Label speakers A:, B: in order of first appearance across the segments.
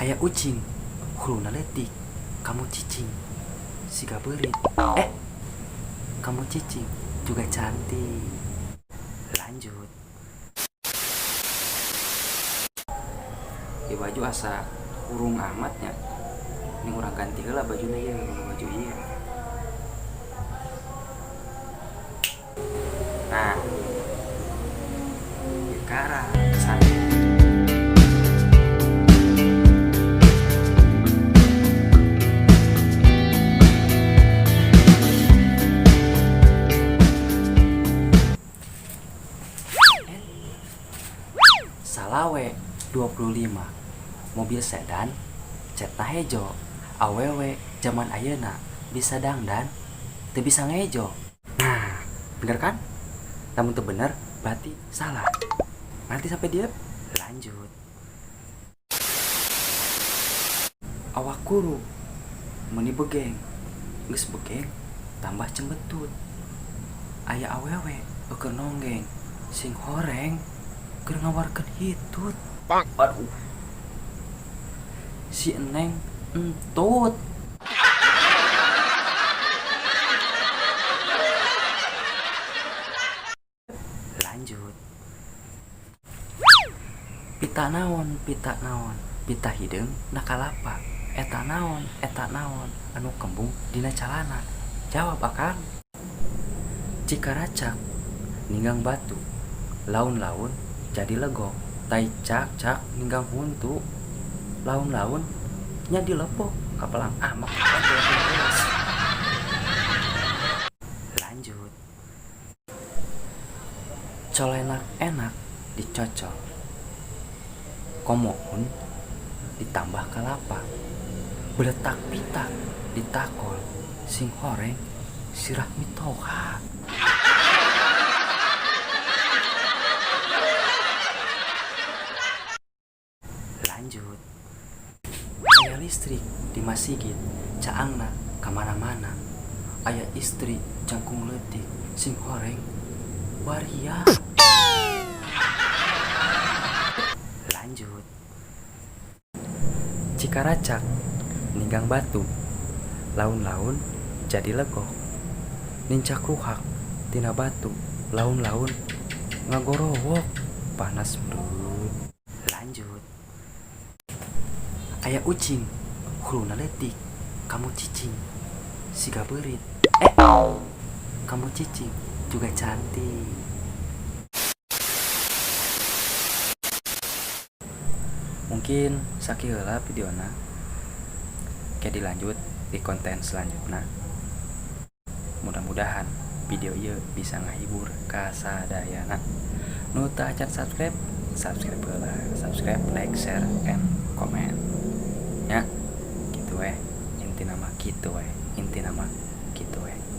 A: Aya ucing huluna leutik, kamu cicing siga beurit. Kamu cicing juga cantik. Lanjut. Di baju asa urung amatnya. Ini urang ganti heula bajuna ieu, baju ieu. Nah, sekarang sana. Salawe 25 mobil sedan cetna hejo, awewe zaman ayeuna bisa dangdan teu bisa ngejo. Nah, bener kan? Namun teu bener berarti salah. Nanti sampai dia lanjut. Awak kuru meni begeng, geus begeng tambah cembetut. Aya awewe keur nonggeng sing horeng keur ngawarkeun hitut. Aduh, si Eneng entut. Lanjut. Pita naon, pita naon, pita hideung nakalapa. Eta naon, anu kembung dina calana. Jawab akang. Cikaracak ninggang batu, laun-laun jadi legok. Tai cak ninggang huntu, laun-laun nya dilepok kapelang amak. Lanjut. Colenak enak dicocol, komohun ditambah kelapa, beletak pita ditakol, sing horeng sirah mitoha. Lanjut. Aya listrik di masjid, caangna kamana-mana. Aya istri jangkung leutik, sing horeng waria. Lanjut. Cikaracak ninggang batu, laun-laun jadi legok. Nincak ruhak tina batu, laun-laun ngagorowok panas merut. Lanjut. Aya ucing huluna leutik, kamu cicing siga beurit. Kamu cicing juga cantik. Mungkin sakieu heula videona. Oke, dilanjut di konten selanjutnya. Mudah-mudahan video ieu bisa ngahibur ka sadayana. Nu teu acan subscribe heula. Subscribe, like, share, and comment. Ya, gitu inti nama gitu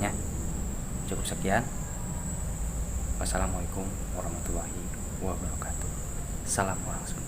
A: ya. Cukup sekian. Wassalamualaikum warahmatullahi wabarakatuh. Salam orang Sunda.